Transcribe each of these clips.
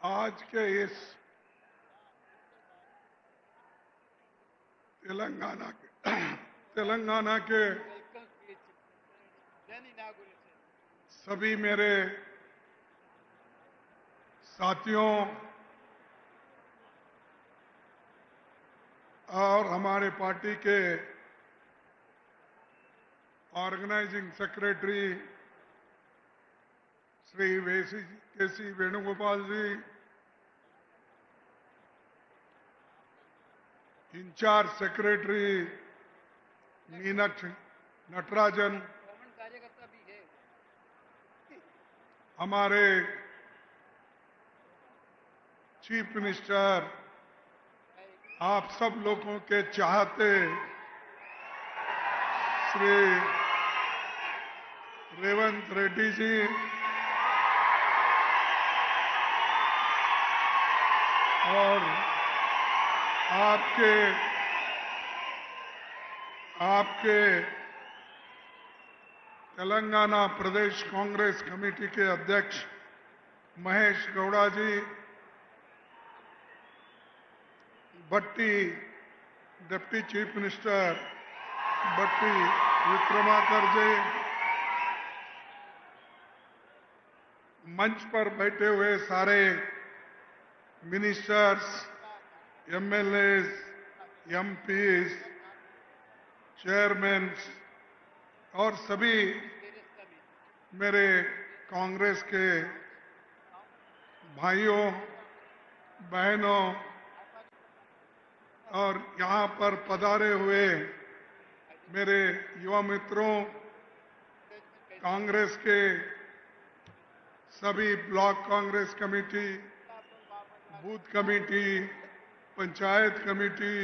आज के इस तेलंगाना के सभी मेरे साथियों और हमारे पार्टी के organising secretary Shri K C. Venugopal ji, incharge secretary Meenakshi Natarajan, हमारे चीफ मिनिस्टर, आप सब लोगों के चाहते श्री रेवंत रेड्डी जी, और आपके तेलंगाना प्रदेश कांग्रेस कमेटी के अध्यक्ष महेश गौड़ा जी, भट्टी डिप्टी चीफ मिनिस्टर भट्टी विक्रमाकर जी, मंच पर बैठे हुए सारे मिनिस्टर्स, एमएलएज, एमपीज, चेयरमैन और सभी मेरे कांग्रेस के भाइयों बहनों और यहाँ पर पधारे हुए मेरे युवा मित्रों, कांग्रेस के सभी block Congress committee, booth committee, panchayat committee,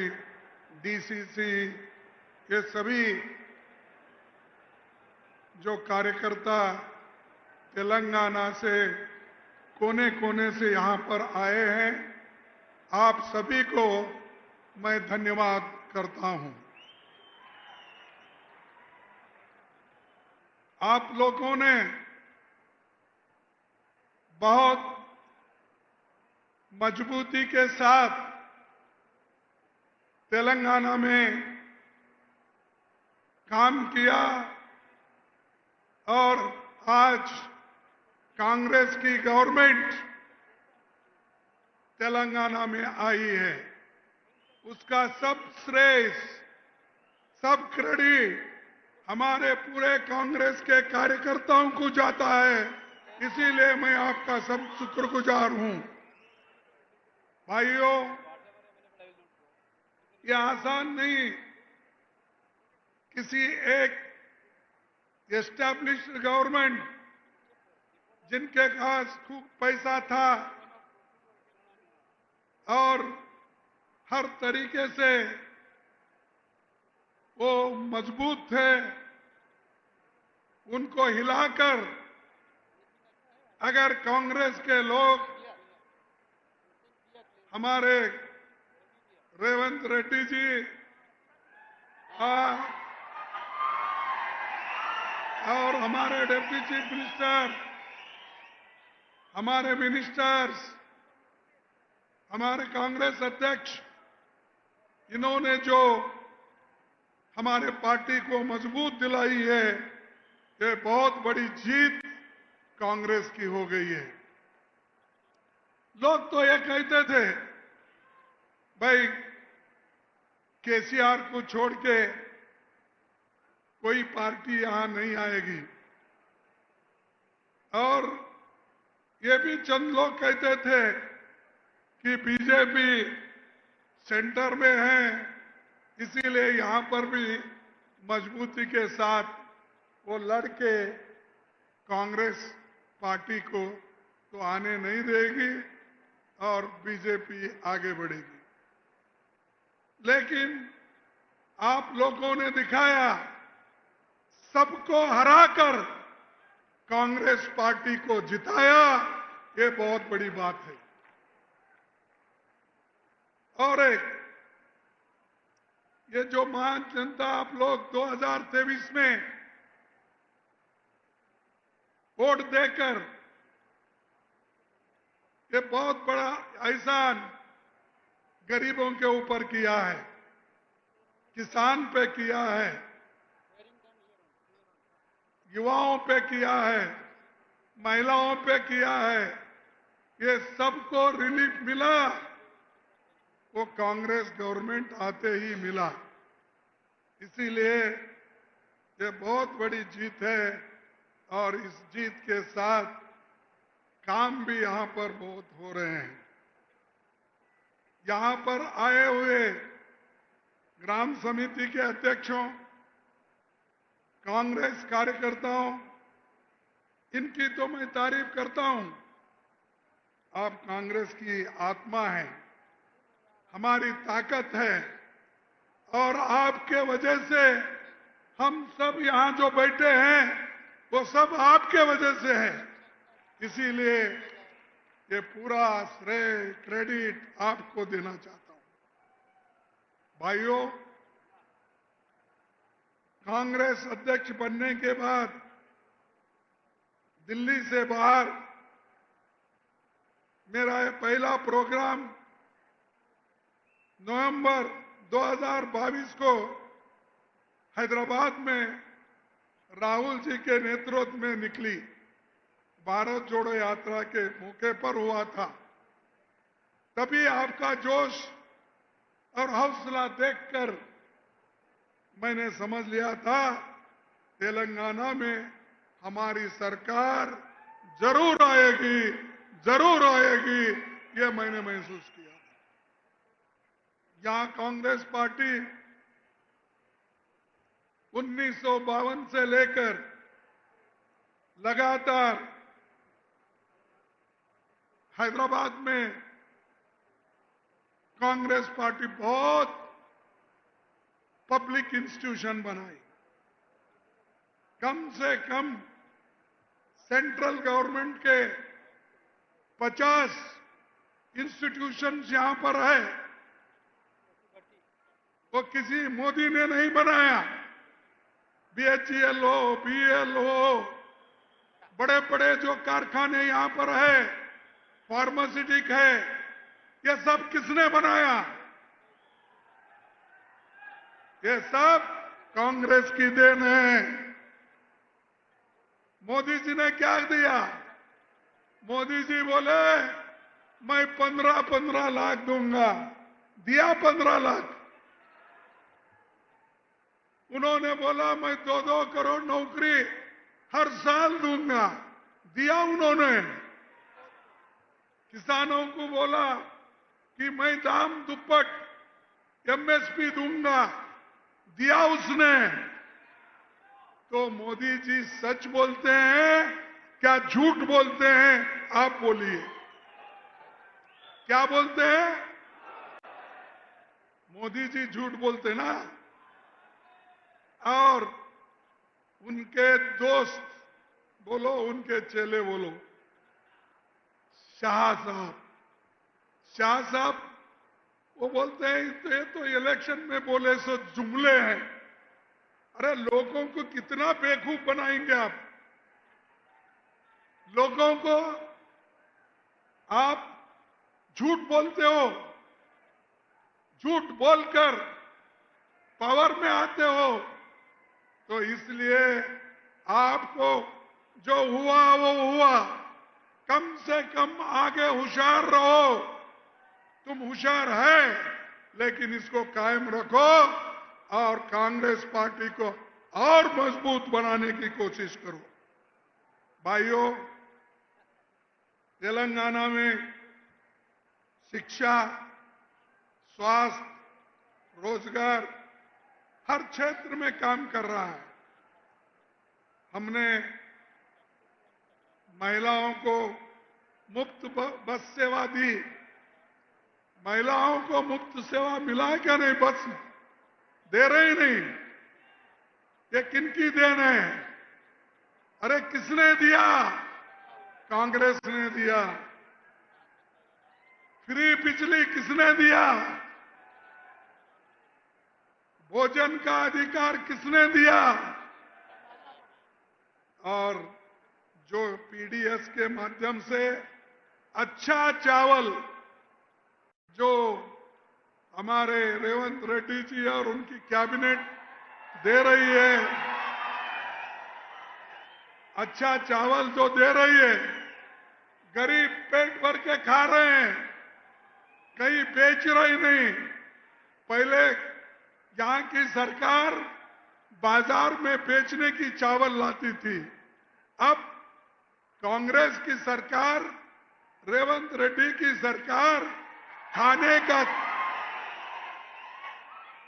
DCC, ये सभी जो कार्यकर्ता तेलंगाना से कोने कोने से यहाँ पर आए हैं, आप सभी को मैं धन्यवाद करता हूं। आप लोगों ने बहुत मजबूती के साथ तेलंगाना में काम किया और आज कांग्रेस की गवर्नमेंट तेलंगाना में आई है। उसका सब श्रेय, सब क्रेडिट हमारे पूरे कांग्रेस के कार्यकर्ताओं को जाता है। इसीलिए मैं आपका सब शुक्रगुजार हूं। भाइयों, ये आसान नहीं, किसी एक एस्टैब्लिश्ड गवर्नमेंट जिनके पास खूब पैसा था और हर तरीके से वो मजबूत थे, उनको हिलाकर अगर कांग्रेस के लोग हमारे रेवंत रेड्डी जी और हमारे डिप्टी चीफ मिनिस्टर, हमारे मिनिस्टर्स, हमारे कांग्रेस अध्यक्ष, इन्होंने जो हमारे पार्टी को मजबूत दिलाई है, ये बहुत बड़ी जीत कांग्रेस की हो गई है। लोग तो ये कहते थे भाई केसीआर को छोड़ के कोई पार्टी यहां नहीं आएगी, और ये भी चंद लोग कहते थे कि बीजेपी सेंटर में है, इसीलिए यहां पर भी मजबूती के साथ वो लड़के कांग्रेस पार्टी को तो आने नहीं देगी और बीजेपी आगे बढ़ेगी। लेकिन आप लोगों ने दिखाया, सबको हराकर कांग्रेस पार्टी को जिताया, ये बहुत बड़ी बात है। और एक ये जो महान जनता आप लोग 2023 में वोट देकर ये बहुत बड़ा एहसान गरीबों के ऊपर किया है, किसान पे किया है, युवाओं पे किया है, महिलाओं पे किया है। ये सबको रिलीफ मिला, वो कांग्रेस गवर्नमेंट आते ही मिला। इसीलिए ये बहुत बड़ी जीत है और इस जीत के साथ काम भी यहां पर बहुत हो रहे हैं। यहां पर आए हुए ग्राम समिति के अध्यक्षों, कांग्रेस कार्यकर्ताओं, इनकी तो मैं तारीफ करता हूं। आप कांग्रेस की आत्मा है, हमारी ताकत है और आपके वजह से हम सब यहां जो बैठे हैं वो सब आपके वजह से है। इसीलिए ये पूरा श्रेय, क्रेडिट आपको देना चाहता हूं। भाइयों, कांग्रेस अध्यक्ष बनने के बाद दिल्ली से बाहर मेरा ये पहला प्रोग्राम नवंबर 2022 को हैदराबाद में राहुल जी के नेतृत्व में निकली भारत जोड़ो यात्रा के मौके पर हुआ था। तभी आपका जोश और हौसला देखकर मैंने समझ लिया था तेलंगाना में हमारी सरकार जरूर आएगी, जरूर आएगी, ये मैंने महसूस किया। यहां कांग्रेस पार्टी 1952 से लेकर लगातार हैदराबाद में कांग्रेस पार्टी बहुत पब्लिक इंस्टीट्यूशन बनाई। कम से कम सेंट्रल गवर्नमेंट के 50 इंस्टीट्यूशंस यहां पर है, वो किसी मोदी ने नहीं बनाया। बीएचईएल हो, बीएल हो, बड़े बड़े जो कारखाने यहां पर है, फार्मास्यूटिक है, ये सब किसने बनाया? ये सब कांग्रेस की देन है। मोदी जी ने क्या दिया? मोदी जी बोले मैं 15-15 लाख दूंगा, दिया 15 लाख। उन्होंने बोला मैं 2-2 करोड़ नौकरी हर साल दूंगा, दिया उन्होंने। किसानों को बोला कि मैं दाम दुप्पट एमएसपी दूंगा, दिया उसने। तो मोदी जी सच बोलते हैं क्या झूठ बोलते हैं? आप बोलिए, क्या बोलते हैं? मोदी जी झूठ बोलते ना। और उनके दोस्त बोलो, उनके चेले बोलो, शाह साहब वो बोलते हैं ये तो इलेक्शन में बोले सो जुमले हैं। अरे लोगों को कितना बेवकूफ बनाएंगे आप? लोगों को आप झूठ बोलते हो, झूठ बोलकर पावर में आते हो। तो इसलिए आपको जो हुआ वो हुआ, कम से कम आगे होशियार रहो। तुम होशियार है, लेकिन इसको कायम रखो और कांग्रेस पार्टी को और मजबूत बनाने की कोशिश करो। भाइयों, तेलंगाना में शिक्षा, स्वास्थ्य, रोजगार हर क्षेत्र में काम कर रहा है। हमने महिलाओं को मुफ्त बस सेवा दी। महिलाओं को मुफ्त सेवा मिला है क्या? नहीं, बस दे रहे ही नहीं। ये किनकी देन है? अरे किसने दिया? कांग्रेस ने दिया। फ्री बिजली किसने दिया? भोजन का अधिकार किसने दिया? और जो पीडीएस के माध्यम से अच्छा चावल जो हमारे रेवंत रेड्डी जी और उनकी कैबिनेट दे रही है, अच्छा चावल जो दे रही है, गरीब पेट भर के खा रहे हैं, कहीं बेच रही नहीं। पहले यहां की सरकार बाजार में बेचने की चावल लाती थी, अब कांग्रेस की सरकार, रेवंत रेड्डी की सरकार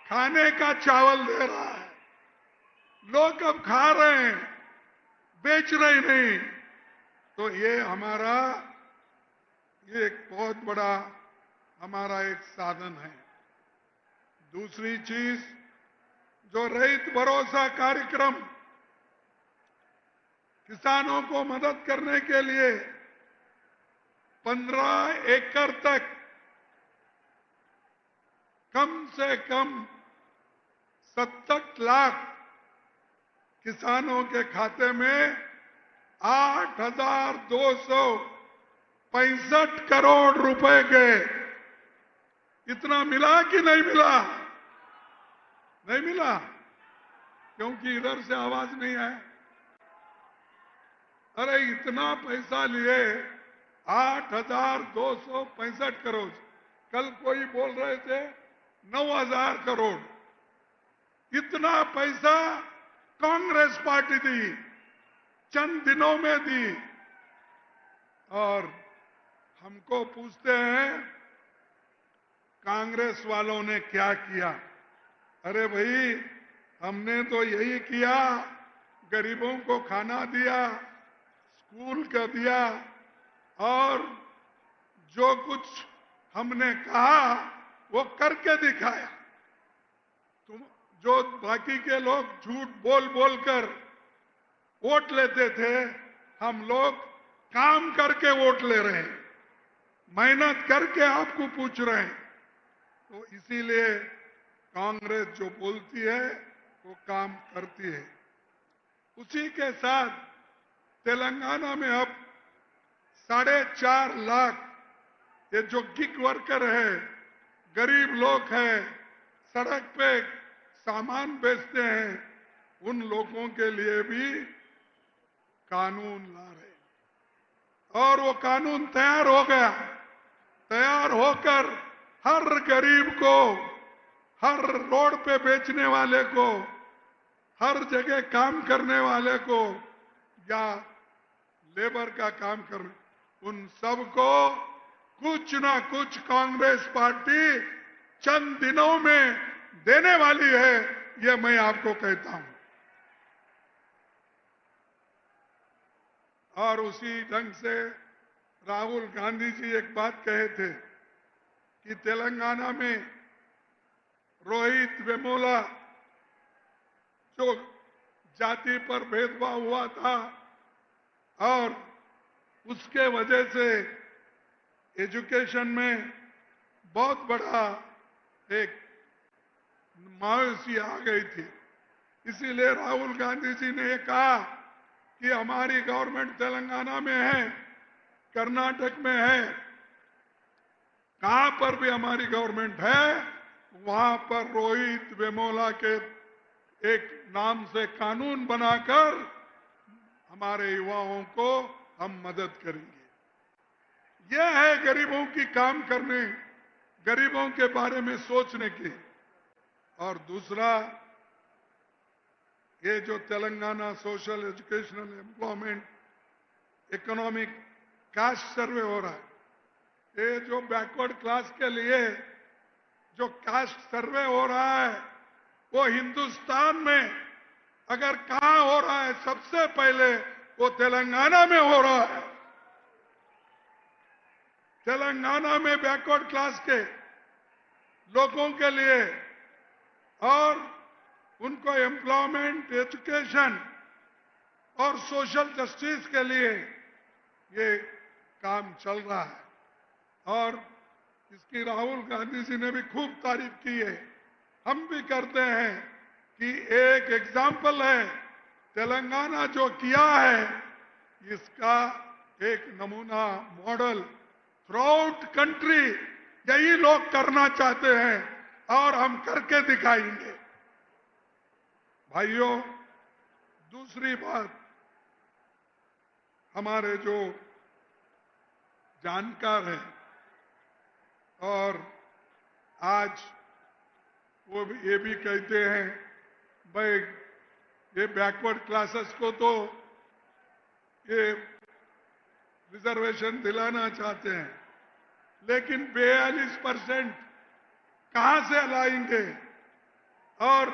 खाने का चावल दे रहा है। लोग अब खा रहे हैं, बेच रहे नहीं। तो ये एक बहुत बड़ा हमारा एक साधन है। दूसरी चीज, जो रैत भरोसा कार्यक्रम किसानों को मदद करने के लिए 15 एकड़ तक कम से कम 70 लाख किसानों के खाते में 8,265 करोड़ रुपए गए। इतना मिला कि नहीं मिला? नहीं मिला, क्योंकि इधर से आवाज नहीं आया। अरे इतना पैसा लिए, 8,265 करोड़। कल कोई बोल रहे थे 9,000 करोड़। इतना पैसा कांग्रेस पार्टी दी, चंद दिनों में दी। और हमको पूछते हैं कांग्रेस वालों ने क्या किया? अरे भाई, हमने तो यही किया, गरीबों को खाना दिया, स्कूल का दिया, और जो कुछ हमने कहा वो करके दिखाया। तुम जो बाकी के लोग झूठ बोल बोल कर वोट लेते थे, हम लोग काम करके वोट ले रहे हैं, मेहनत करके आपको पूछ रहे हैं। तो इसीलिए कांग्रेस जो बोलती है वो काम करती है। उसी के साथ तेलंगाना में अब 4.5 लाख ये जो गिग वर्कर है, गरीब लोग हैं, सड़क पे सामान बेचते हैं, उन लोगों के लिए भी कानून ला रहे हैं। और वो कानून तैयार हो गया। तैयार होकर हर गरीब को, हर रोड पे बेचने वाले को, हर जगह काम करने वाले को, या लेबर का काम करने, उन सबको कुछ ना कुछ कांग्रेस पार्टी चंद दिनों में देने वाली है, ये मैं आपको कहता हूं। और उसी ढंग से राहुल गांधी जी एक बात कहे थे कि तेलंगाना में रोहित वेमुला जो जाति पर भेदभाव हुआ था और उसके वजह से एजुकेशन में बहुत बड़ा एक मायूसी आ गई थी। इसीलिए राहुल गांधी जी ने कहा कि हमारी गवर्नमेंट तेलंगाना में है, कर्नाटक में है, कहां पर भी हमारी गवर्नमेंट है, वहां पर रोहित वेमुला के एक नाम से कानून बनाकर हमारे युवाओं को हम मदद करेंगे। यह है गरीबों की काम करने, गरीबों के बारे में सोचने की। और दूसरा, ये जो Telangana social educational employment economic cast सर्वे हो रहा है, ये जो बैकवर्ड क्लास के लिए जो कास्ट सर्वे हो रहा है, वो हिंदुस्तान में अगर कहां हो रहा है सबसे पहले वो तेलंगाना में हो रहा है। तेलंगाना में बैकवर्ड क्लास के लोगों के लिए और उनको एम्प्लॉयमेंट, एजुकेशन और सोशल जस्टिस के लिए ये काम चल रहा है। और इसकी राहुल गांधी जी ने भी खूब तारीफ की है, हम भी करते हैं कि एक एग्जाम्पल है, तेलंगाना जो किया है इसका एक नमूना, मॉडल थ्रू आउट कंट्री यही लोग करना चाहते हैं और हम करके दिखाएंगे। भाइयों, दूसरी बात, हमारे जो जानकार हैं और आज वो भी ये भी कहते हैं भाई ये बैकवर्ड क्लासेस को तो ये रिजर्वेशन दिलाना चाहते हैं, लेकिन 42% कहां से लाएंगे और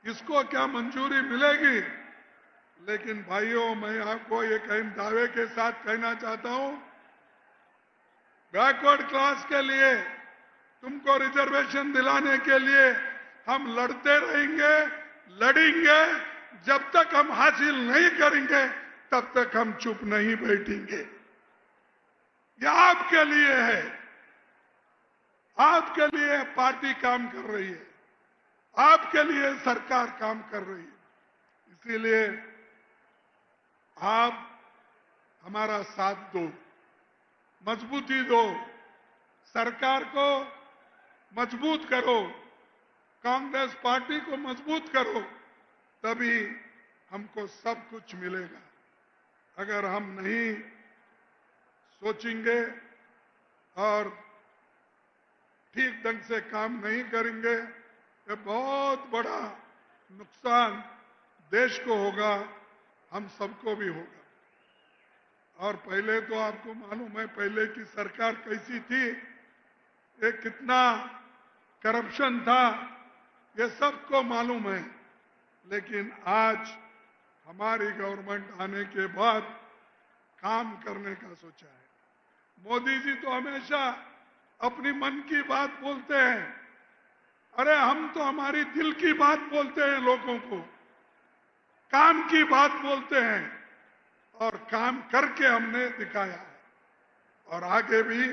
इसको क्या मंजूरी मिलेगी? लेकिन भाइयों, मैं आपको ये दावे के साथ कहना चाहता हूं, बैकवर्ड क्लास के लिए तुमको रिजर्वेशन दिलाने के लिए हम लड़ते रहेंगे, लड़ेंगे। जब तक हम हासिल नहीं करेंगे तब तक हम चुप नहीं बैठेंगे। यह आपके लिए है, आपके लिए पार्टी काम कर रही है, आपके लिए सरकार काम कर रही है। इसीलिए आप हमारा साथ दो, मजबूती दो, सरकार को मजबूत करो, कांग्रेस पार्टी को मजबूत करो, तभी हमको सब कुछ मिलेगा। अगर हम नहीं सोचेंगे और ठीक ढंग से काम नहीं करेंगे, ये बहुत बड़ा नुकसान देश को होगा, हम सबको भी होगा। और पहले तो आपको मालूम है पहले की सरकार कैसी थी, ये कितना करप्शन था, ये सबको मालूम है। लेकिन आज हमारी गवर्नमेंट आने के बाद काम करने का सोचा है। मोदी जी तो हमेशा अपनी मन की बात बोलते हैं, अरे हम तो हमारी दिल की बात बोलते हैं, लोगों को काम की बात बोलते हैं और काम करके हमने दिखाया है और आगे भी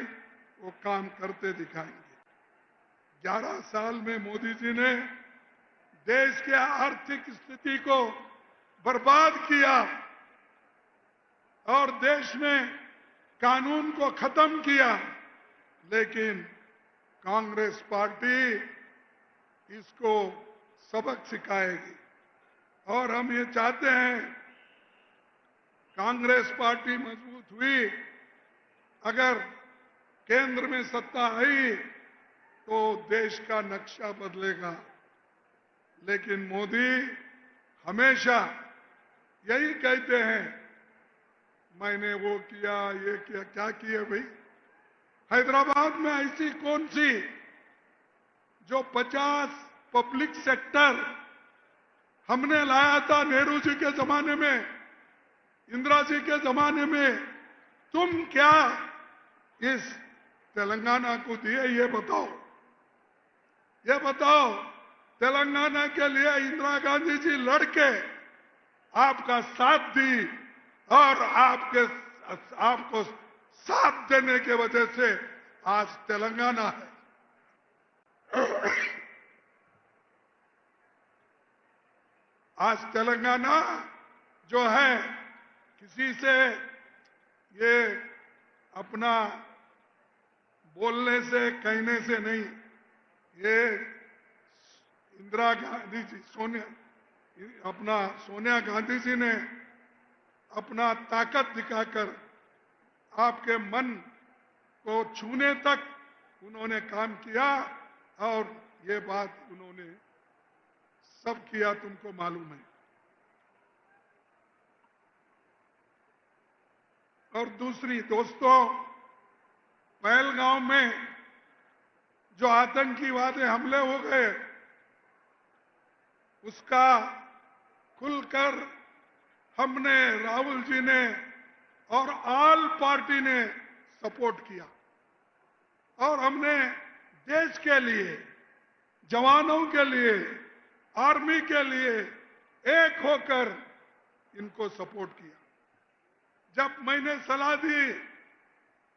वो काम करते दिखाएंगे। 11 साल में मोदी जी ने देश के आर्थिक स्थिति को बर्बाद किया और देश में कानून को खत्म किया, लेकिन कांग्रेस पार्टी इसको सबक सिखाएगी। और हम ये चाहते हैं कांग्रेस पार्टी मजबूत हुई, अगर केंद्र में सत्ता आई तो देश का नक्शा बदलेगा। लेकिन मोदी हमेशा यही कहते हैं, मैंने वो किया, ये किया। क्या किया भाई? हैदराबाद में ऐसी कौन सी जो 50 पब्लिक सेक्टर हमने लाया था नेहरू जी के जमाने में, इंदिरा जी के जमाने में, तुम क्या इस तेलंगाना को दिए? ये बताओ, ये बताओ। तेलंगाना के लिए इंदिरा गांधी जी लड़के आपका साथ दी और आपको साथ देने के वजह से आज तेलंगाना है। आज तेलंगाना जो है, किसी से ये अपना बोलने से कहने से नहीं, ये इंदिरा गांधी जी, सोनिया गांधी जी ने अपना ताकत दिखाकर आपके मन को छूने तक उन्होंने काम किया और ये बात उन्होंने सब किया, तुमको मालूम है। और दूसरी, दोस्तों, पहलगांव में जो आतंकीवादी हमले हो गए, उसका खुलकर हमने, राहुल जी ने और ऑल पार्टी ने सपोर्ट किया और हमने देश के लिए, जवानों के लिए, आर्मी के लिए एक होकर इनको सपोर्ट किया। जब मैंने सलाह दी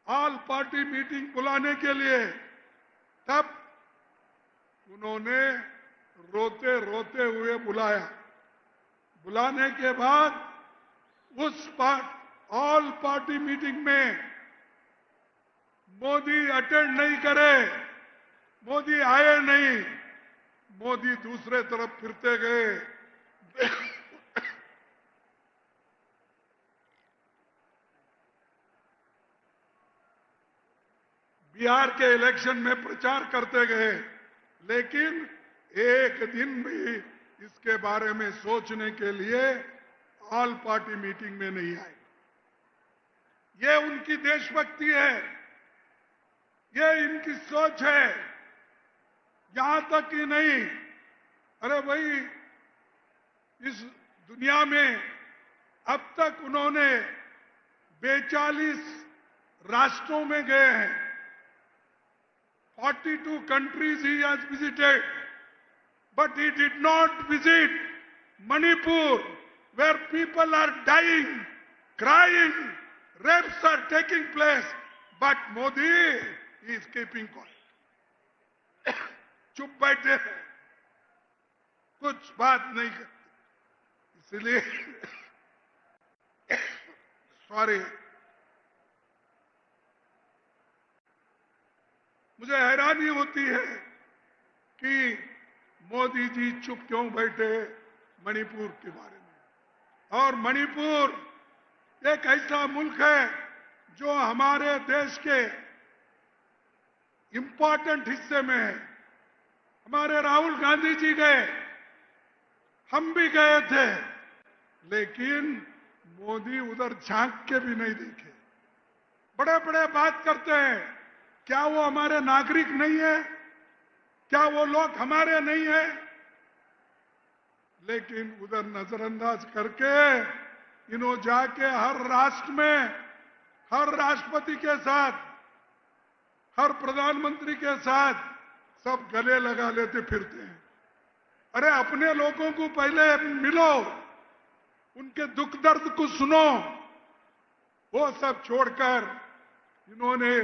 ऑल पार्टी मीटिंग बुलाने के लिए, तब उन्होंने रोते रोते हुए बुलाया। बुलाने के बाद उस ऑल पार्टी मीटिंग में मोदी अटेंड नहीं करे, मोदी आए नहीं, मोदी दूसरे तरफ फिरते गए। बिहार के इलेक्शन में प्रचार करते गए, लेकिन एक दिन भी इसके बारे में सोचने के लिए ऑल पार्टी मीटिंग में नहीं आए। ये उनकी देशभक्ति है, ये इनकी सोच है। यहां तक कि नहीं, अरे भाई, इस दुनिया में अब तक उन्होंने 42 राष्ट्रों में गए हैं। 42 countries he has visited, but he did not visit Manipur, where people are dying, crying, rapes are taking place. But Modi is keeping quiet. चुप बैठे हैं, कुछ बात नहीं करते। इसलिए सॉरी, मुझे हैरानी होती है कि मोदी जी चुप क्यों बैठे मणिपुर के बारे में। और मणिपुर एक ऐसा मुल्क है जो हमारे देश के इंपॉर्टेंट हिस्से में है। हमारे राहुल गांधी जी गए, हम भी गए थे, लेकिन मोदी उधर झांक के भी नहीं देखे। बड़े बड़े बात करते हैं, क्या वो हमारे नागरिक नहीं है? क्या वो लोग हमारे नहीं है? लेकिन उधर नजरअंदाज करके इन्हों जाके हर राष्ट्र में, हर राष्ट्रपति के साथ, हर प्रधानमंत्री के साथ सब गले लगा लेते फिरते हैं। अरे अपने लोगों को पहले मिलो, उनके दुख दर्द को सुनो। वो सब छोड़कर इन्होंने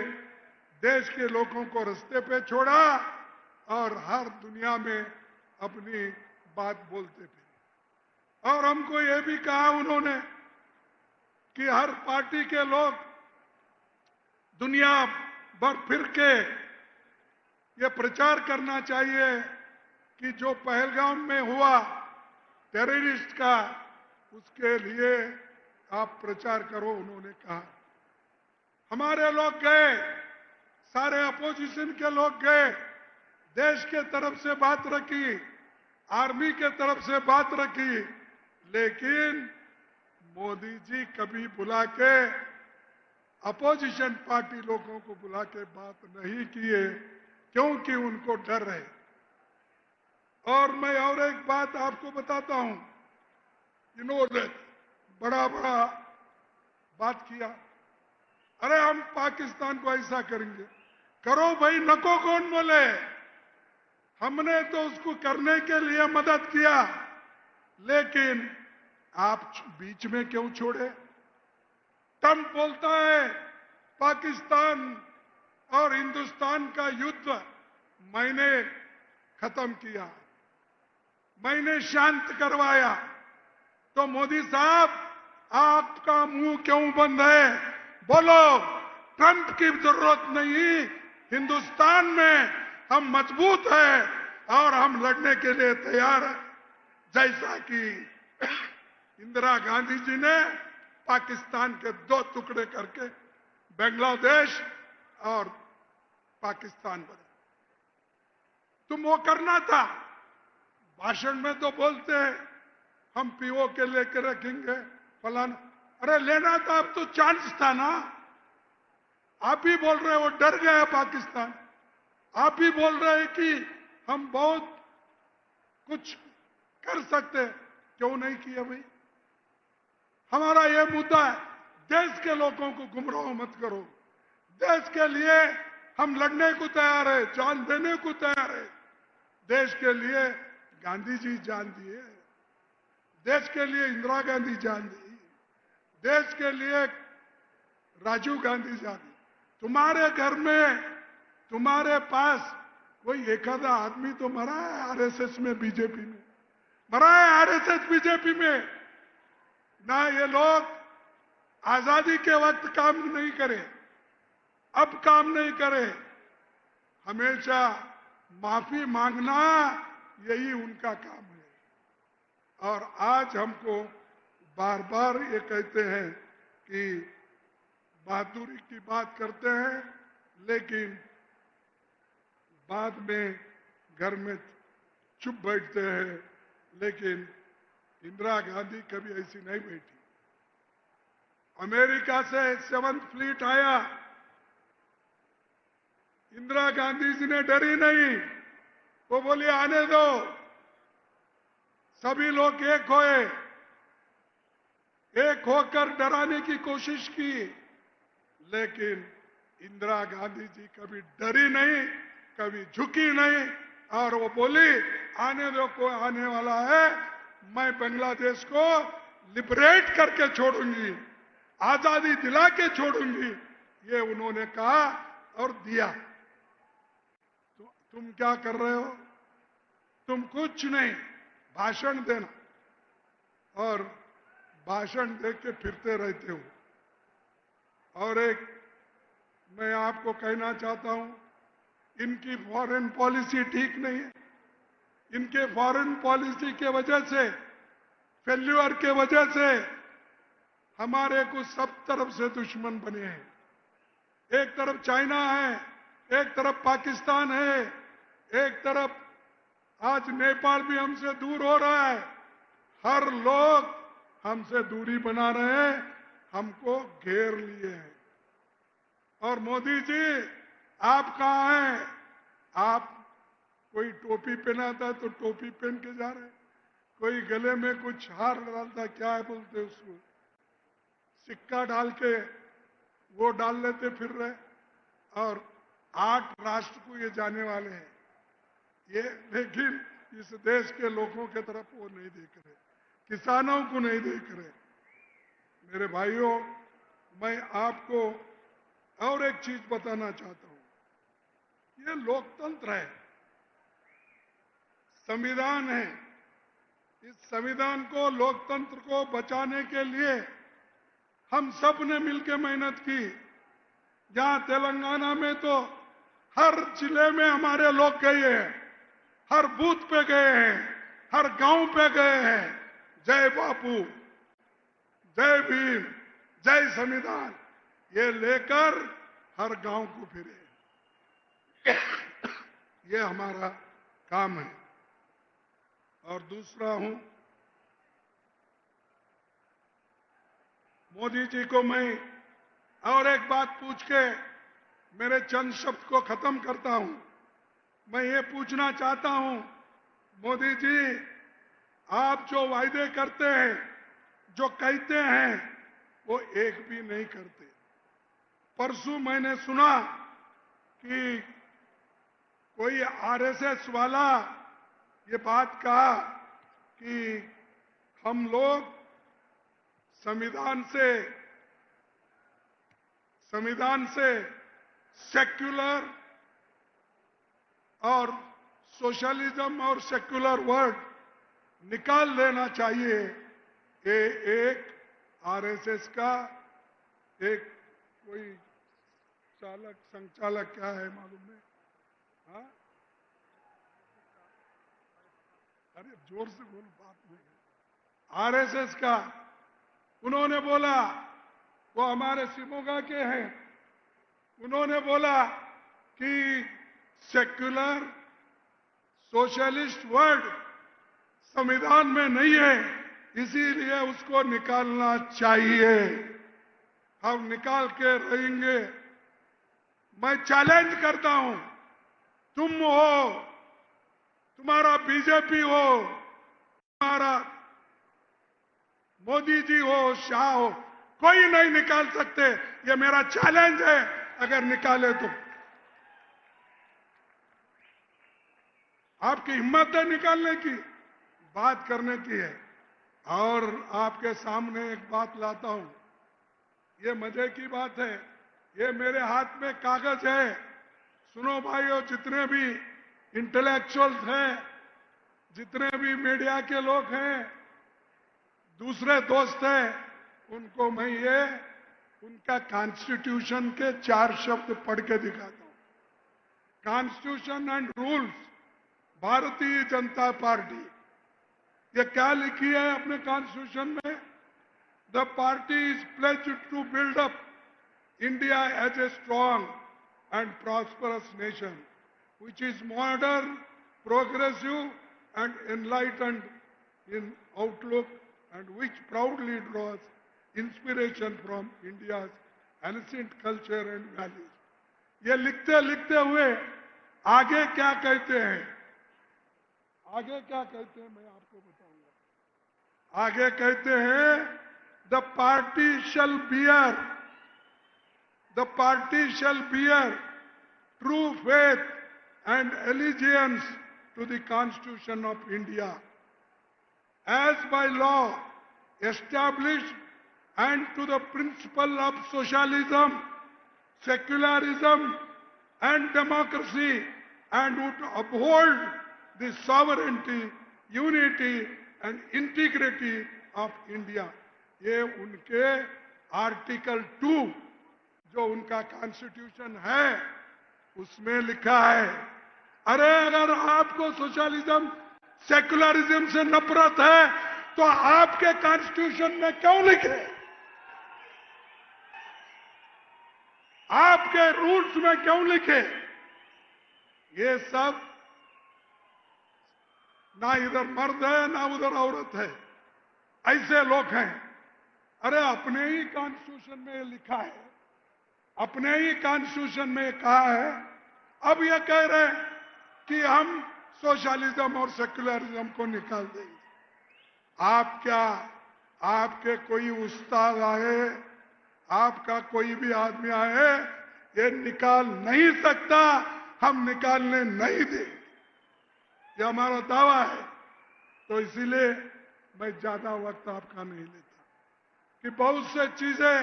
देश के लोगों को रास्ते पे छोड़ा और हर दुनिया में अपनी बात बोलते थे। और हमको ये भी कहा उन्होंने कि हर पार्टी के लोग दुनिया भर फिर के ये प्रचार करना चाहिए कि जो पहलगाम में हुआ टेररिस्ट का, उसके लिए आप प्रचार करो, उन्होंने कहा। हमारे लोग गए, सारे अपोजिशन के लोग गए, देश के तरफ से बात रखी, आर्मी के तरफ से बात रखी, लेकिन मोदी जी कभी बुला के अपोजिशन पार्टी लोगों को बुला के बात नहीं किए, क्योंकि उनको डर है। और मैं और एक बात आपको बताता हूं, इन्होंने बड़ा बड़ा बात किया, अरे हम पाकिस्तान को ऐसा करेंगे। करो भाई, नको कौन बोले? हमने तो उसको करने के लिए मदद किया, लेकिन आप बीच में क्यों छोड़े? ट्रंप बोलता है पाकिस्तान और हिंदुस्तान का युद्ध मैंने खत्म किया, मैंने शांत करवाया। तो मोदी साहब, आपका मुंह क्यों बंद है? बोलो, ट्रंप की जरूरत नहीं, हिंदुस्तान में हम मजबूत हैं और हम लड़ने के लिए तैयार हैं। जैसा कि इंदिरा गांधी जी ने पाकिस्तान के 2 टुकड़े करके बांग्लादेश और पाकिस्तान बना। तुम वो करना था। भाषण में तो बोलते हैं हम पीओ के लेकर रखेंगे फलाना, अरे लेना था, अब तो चांस था ना। आप ही बोल रहे हो डर गया पाकिस्तान, आप ही बोल रहे हैं कि हम बहुत कुछ कर सकते, क्यों नहीं किया भाई? हमारा यह मुद्दा है, देश के लोगों को गुमराह मत करो। देश के लिए हम लड़ने को तैयार है, जान देने को तैयार है। देश के लिए गांधी जी जान दिए, देश के लिए इंदिरा गांधी जान दी, देश के लिए राजीव गांधी जान दी। तुम्हारे घर में, तुम्हारे पास कोई एक आधा आदमी तो मरा है आरएसएस में, बीजेपी में मरा है, आरएसएस बीजेपी में। ना ये लोग आजादी के वक्त काम नहीं करे, अब काम नहीं करे, हमेशा माफी मांगना, यही उनका काम है। और आज हमको बार बार ये कहते हैं कि बहादुरी की बात करते हैं, लेकिन बाद में घर में चुप बैठते हैं। लेकिन इंदिरा गांधी कभी ऐसी नहीं बैठी। अमेरिका से 7th फ्लीट आया, इंदिरा गांधी जी ने डरी नहीं, वो बोली आने दो, सभी लोग एक होए, एक होकर डराने की कोशिश की, लेकिन इंदिरा गांधी जी कभी डरी नहीं, कभी झुकी नहीं, और वो बोली आने दो, कोई आने वाला है, मैं बांग्लादेश को लिबरेट करके छोड़ूंगी, आजादी दिला के छोड़ूंगी, ये उन्होंने कहा और दिया। तो तुम क्या कर रहे हो? तुम कुछ नहीं, भाषण देना और भाषण दे के फिरते रहते हो। और एक मैं आपको कहना चाहता हूं, इनकी फॉरेन पॉलिसी ठीक नहीं है। इनके फॉरेन पॉलिसी के वजह से, फेल्यूअर के वजह से हमारे को सब तरफ से दुश्मन बने हैं। एक तरफ चाइना है, एक तरफ पाकिस्तान है, एक तरफ आज नेपाल भी हमसे दूर हो रहा है। हर लोग हमसे दूरी बना रहे हैं, हमको घेर लिए हैं। और मोदी जी आप कहां हैं? आप कोई टोपी पहनाता तो टोपी पहन के जा रहे, कोई गले में कुछ हार डालता, क्या है बोलते उसको, सिक्का डाल के वो डाल लेते फिर रहे। और 8 राष्ट्र को ये जाने वाले हैं ये, लेकिन इस देश के लोगों के तरफ वो नहीं देख रहे, किसानों को नहीं देख रहे। मेरे भाइयों, मैं आपको और एक चीज बताना चाहता हूं। ये लोकतंत्र है, संविधान है। इस संविधान को, लोकतंत्र को बचाने के लिए हम सब ने मिलकर मेहनत की। जहां तेलंगाना में तो हर जिले में हमारे लोग गए हैं, हर बूथ पे गए हैं, हर गांव पे गए हैं। जय बापू, जय भीम, जय संविधान, ये लेकर हर गांव को फिरे। ये हमारा काम है। और दूसरा हूं, मोदी जी को मैं और एक बात पूछ के मेरे चंद शब्द को खत्म करता हूं। मैं ये पूछना चाहता हूं, मोदी जी आप जो वायदे करते हैं, जो कहते हैं, वो एक भी नहीं करते। परसों मैंने सुना कि कोई आरएसएस वाला ये बात कहा कि हम लोग संविधान से सेक्युलर और सोशलिज्म और सेक्युलर वर्ड निकाल देना चाहिए। ये एक आरएसएस का एक कोई चालक, संचालक, क्या है मालूम नहीं, हाँ? अरे जोर से बोलो, बात नहीं। आरएसएस का उन्होंने बोला, वो हमारे शिमोगा के हैं, उन्होंने बोला कि सेक्युलर सोशलिस्ट वर्ड संविधान में नहीं है, इसीलिए उसको निकालना चाहिए। हम निकाल के रहेंगे। मैं चैलेंज करता हूं, तुम हो, तुम्हारा बीजेपी हो, तुम्हारा मोदी जी हो, शाह हो, कोई नहीं निकाल सकते। ये मेरा चैलेंज है, अगर निकाले तो। आपकी हिम्मत है निकालने की, बात करने की है। और आपके सामने एक बात लाता हूं, ये मजे की बात है। ये मेरे हाथ में कागज है। सुनो भाइयों, जितने भी इंटेलेक्चुअल्स हैं, जितने भी मीडिया के लोग हैं, दूसरे दोस्त हैं, उनको मैं ये उनका कॉन्स्टिट्यूशन के 4 शब्द पढ़ के दिखाता हूं। Constitution and rules, Bharatiya Janata party, ये क्या लिखी है अपने कॉन्स्टिट्यूशन में? The party is pledged to build up India as a strong and prosperous nation which is modern, progressive and enlightened in outlook and which proudly draws inspiration from India's ancient culture and values. ये लिखते लिखते हुए आगे क्या कहते हैं? आगे क्या कहते हैं मैं आपको बताऊंगा। आगे कहते हैं the party shall bear true faith and allegiance to the Constitution of India, as by law established, and to the principle of socialism, secularism, and democracy, and would uphold the sovereignty, unity, and integrity of India. ये उनके article 2 जो उनका constitution है उसमें लिखा है। अरे अगर आपको सोशलिज्म, सेकुलरिज्म से नफरत है तो आपके कॉन्स्टिट्यूशन में क्यों लिखे? आपके रूल्स में क्यों लिखे? ये सब ना इधर मर्द है ना उधर औरत है, ऐसे लोग हैं। अरे अपने ही कॉन्स्टिट्यूशन में लिखा है, अपने ही कॉन्स्टिट्यूशन में कहा है, अब ये कह रहे हैं कि हम सोशलिज्म और सेक्युलरिज्म को निकाल देंगे। आप क्या, आपके कोई उस्ताद आए, आपका कोई भी आदमी आए, ये निकाल नहीं सकता, हम निकालने नहीं देंगे, ये हमारा दावा है। तो इसीलिए मैं ज्यादा वक्त आपका नहीं लेता कि बहुत से चीजें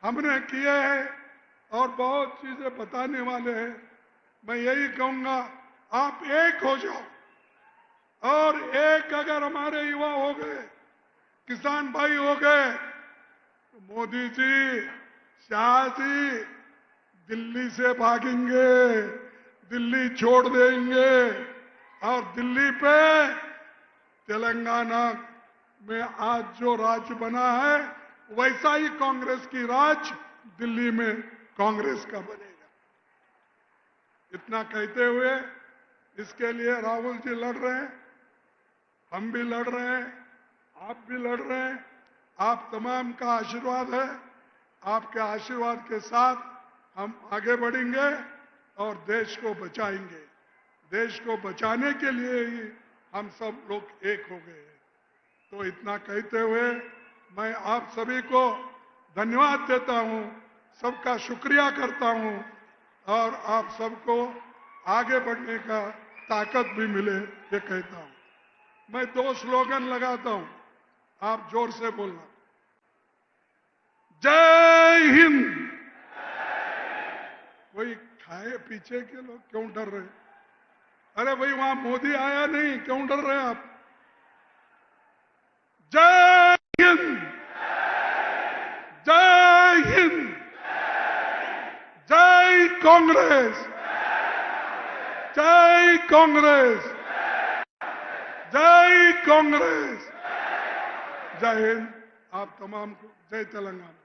हमने किए हैं और बहुत चीजें बताने वाले हैं। मैं यही कहूंगा, आप एक हो जाओ, और एक अगर हमारे युवा हो गए, किसान भाई हो गए, तो मोदी जी, शाह जी दिल्ली से भागेंगे, दिल्ली छोड़ देंगे और दिल्ली पे तेलंगाना में आज जो राज्य बना है वैसा ही कांग्रेस की राज दिल्ली में कांग्रेस का बनेगा। इतना कहते हुए इसके लिए राहुल जी लड़ रहे हैं, हम भी लड़ रहे हैं, आप भी लड़ रहे हैं। आप तमाम का आशीर्वाद है, आपके आशीर्वाद के साथ हम आगे बढ़ेंगे और देश को बचाएंगे। देश को बचाने के लिए ही हम सब लोग एक हो गए हैं। तो इतना कहते हुए मैं आप सभी को धन्यवाद देता हूं, सबका शुक्रिया करता हूं और आप सबको आगे बढ़ने का ताकत भी मिले ये कहता हूं। मैं 2 स्लोगन लगाता हूं, आप जोर से बोलना। जय हिंद। वही खाए पीछे के लोग क्यों डर रहे? अरे भाई वहां मोदी आया नहीं, क्यों डर रहे आप? जय हिंद, जय हिंद, जय कांग्रेस, जय कांग्रेस, जय कांग्रेस, जय हिंद। आप तमाम को जय तेलंगाना।